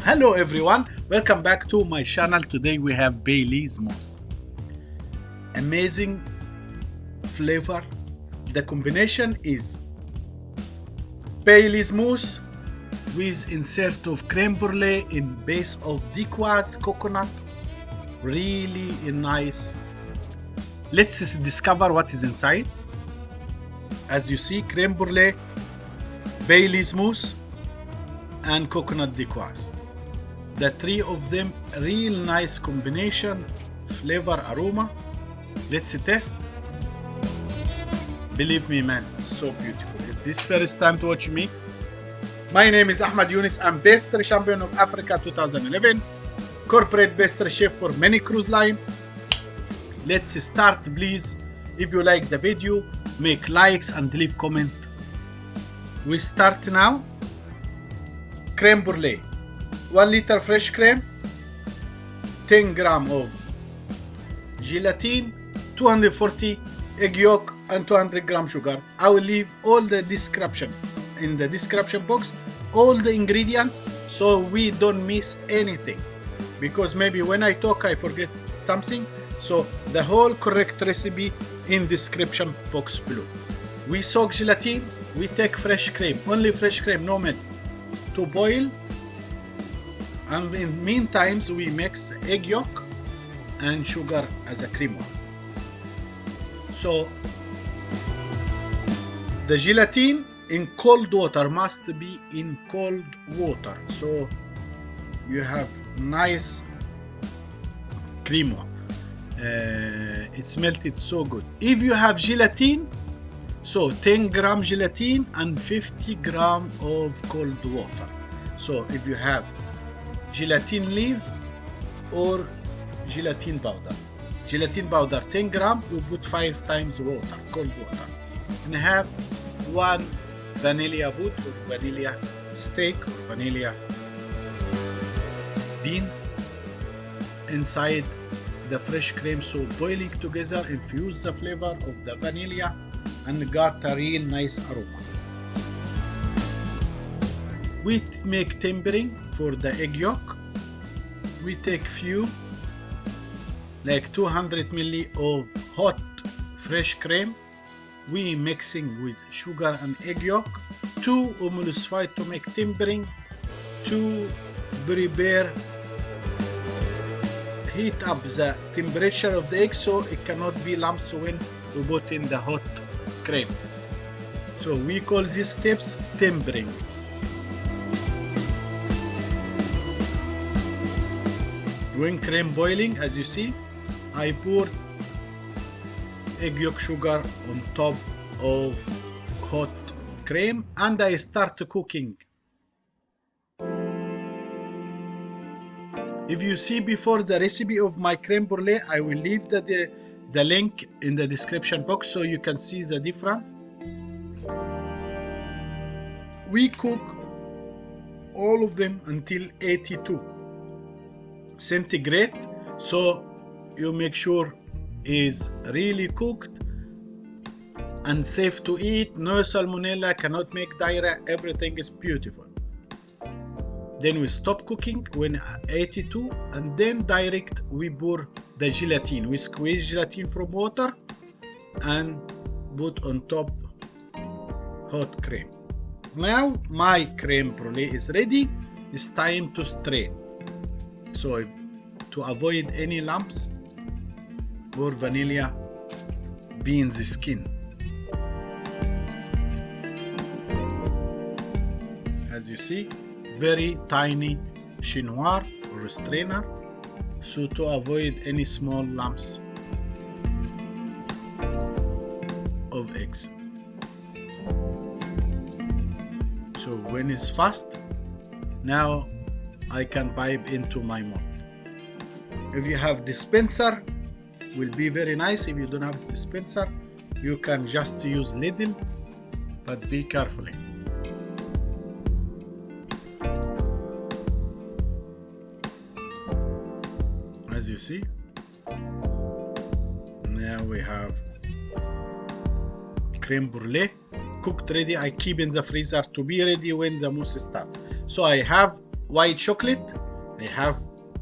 Hello everyone, welcome back to my channel. Today we have Bailey's mousse. Amazing flavor. The combination is Bailey's mousse with insert of creme brulee in base of Decoise coconut. Really nice. Let's discover what is inside. As you see, creme brulee, Bailey's mousse and coconut Decoise. The three of them, real nice combination, flavor, aroma. Let's test. Believe me, man, so beautiful. If this first time to watch me, my name is Ahmed Younes. I'm Pastry Champion of Africa 2011, corporate pastry chef for many cruise line. Let's start, please. If you like the video, make likes and leave comment. We start now. Creme brulee. 1 liter fresh cream, 10 gram of gelatin, 240 egg yolk and 200 gram sugar. I will leave all the description in the description box, all the ingredients, so we don't miss anything, because maybe when I talk I forget something. So the whole correct recipe in description box below. We soak gelatin, we take fresh cream, only fresh cream, no milk, to boil. And in meantime, we mix egg yolk and sugar as a cream. So the gelatin in cold water, must be in cold water, so you have nice cream. It's melted so good. If you have gelatin, so 10 gram gelatin and 50 gram of cold water. So if you have gelatin leaves or gelatin powder. Gelatin powder 10 gram, you put 5 times water, cold water. And have 1 vanilla boot or vanilla steak or vanilla beans inside the fresh cream. So boiling together, infuse the flavor of the vanilla and got a real nice aroma. We make tempering for the egg yolk. We take few, like 200 ml of hot fresh cream. We mixing with sugar and egg yolk to emulsify, to make tempering, to prepare, heat up the temperature of the egg so it cannot be lumps when we put in the hot cream. So we call these steps tempering. When cream boiling, as you see, I pour egg yolk sugar on top of hot cream and I start cooking. If you see before the recipe of my creme brulee, I will leave the link in the description box so you can see the difference. We cook all of them until 82 centigrade, so you make sure is really cooked and safe to eat. No salmonella, cannot make diarrhea, everything is beautiful. Then we stop cooking when 82 and then direct we pour the gelatin. We squeeze gelatin from water and put on top hot cream. Now my creme brulee is ready. It's time to strain. So to avoid any lumps or vanilla beans skin. As you see, very tiny chinois or strainer, so to avoid any small lumps of eggs. So when it's fast, now I can pipe into my mold. If you have dispenser, will be very nice. If you don't have dispenser, you can just use ladle, but be carefully. As you see, now we have creme brulee cooked ready. I keep in the freezer to be ready when the mousse starts. So I have white chocolate, I have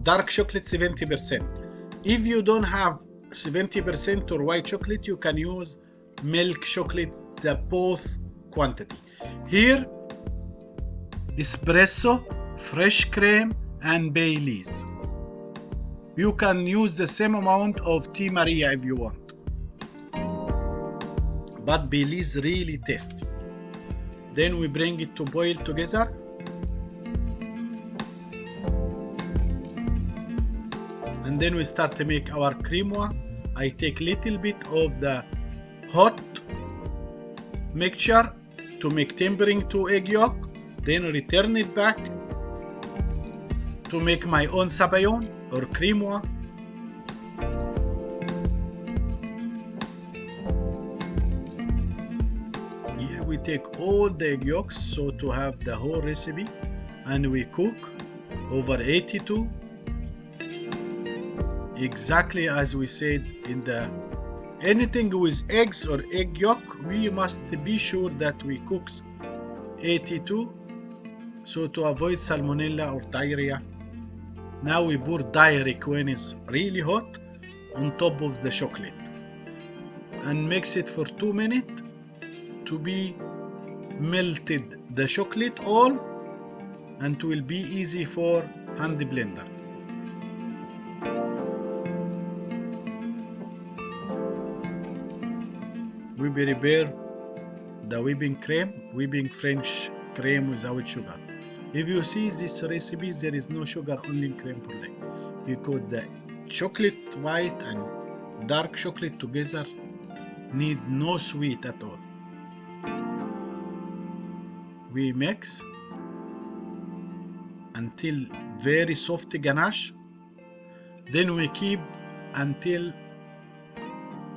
dark chocolate 70%. If you don't have 70% or white chocolate, you can use milk chocolate, the both quantity. Here, espresso, fresh cream, and Baileys. You can use the same amount of Tea Maria if you want, but Baileys really tasty. Then we bring it to boil together. And then we start to make our crema. I take little bit of the hot mixture to make tempering to egg yolk, then return it back to make my own sabayon or crema. Here we take all the egg yolks, so to have the whole recipe, and we cook over 82, exactly as we said in the anything with eggs or egg yolk, we must be sure that we cook 82, so to avoid salmonella or diarrhea. Now we pour direct when it's really hot on top of the chocolate and mix it for 2 minutes to be melted the chocolate all, and it will be easy for hand blender. We prepare the whipping French cream without sugar. If you see this recipe, there is no sugar, only creme brulee, because the chocolate white and dark chocolate together need no sweet at all. We mix until very soft ganache. Then we keep until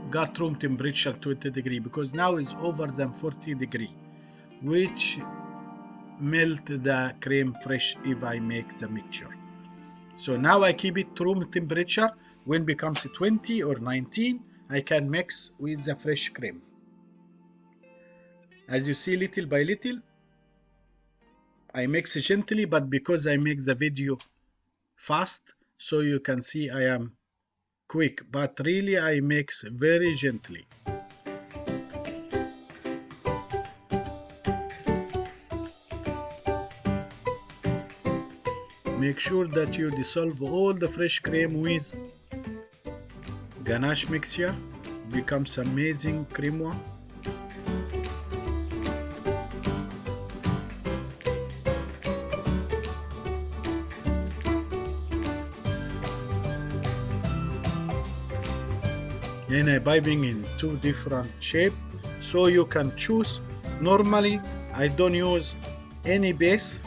got room temperature 20 degree, because now is over than 40 degree, which melt the creme fresh if I make the mixture. So now I keep it room temperature. When it becomes 20 or 19, I can mix with the fresh cream. As you see, little by little I mix gently, but because I make the video fast, so you can see I am quick, but really I mix very gently. Make sure that you dissolve all the fresh cream with ganache mixture. Becomes amazing crema. And I'm piping in 2 different shapes, so you can choose. Normally I don't use any base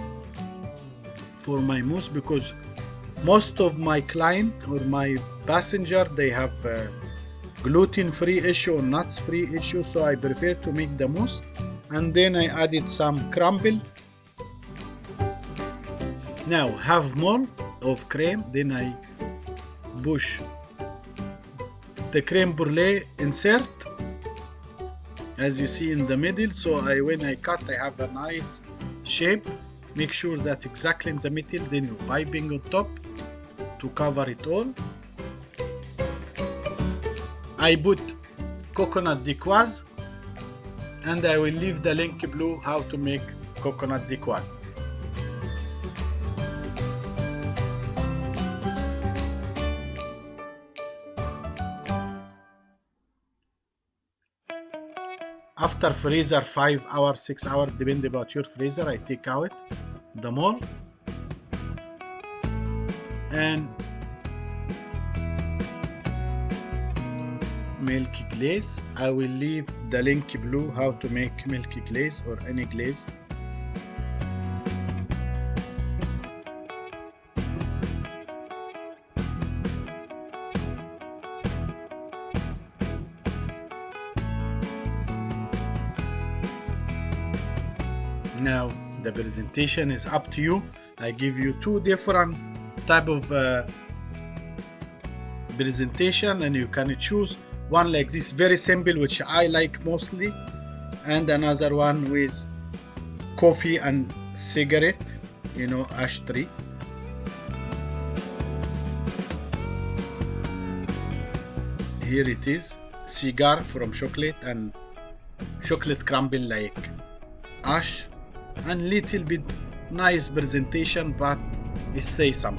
for my mousse, because most of my client or my passenger, they have gluten-free issue or nuts-free issue, so I prefer to make the mousse. And then I added some crumble. Now half more of cream, then I push the creme brulee insert, as you see in the middle. So when I cut, I have a nice shape. Make sure that exactly in the middle, then you piping on top to cover it all. I put coconut decoys, and I will leave the link below how to make coconut decoys. After freezer 5 hours, 6 hours, depending about your freezer, I take out the mold and milk glaze. I will leave the link below how to make milk glaze or any glaze. Now the presentation is up to you. I give you 2 different type of presentation, and you can choose one like this, very simple, which I like mostly, and another one with coffee and cigarette. ash tree. Here it is, cigar from chocolate and chocolate crumble like ash, and little bit nice presentation, but it says something.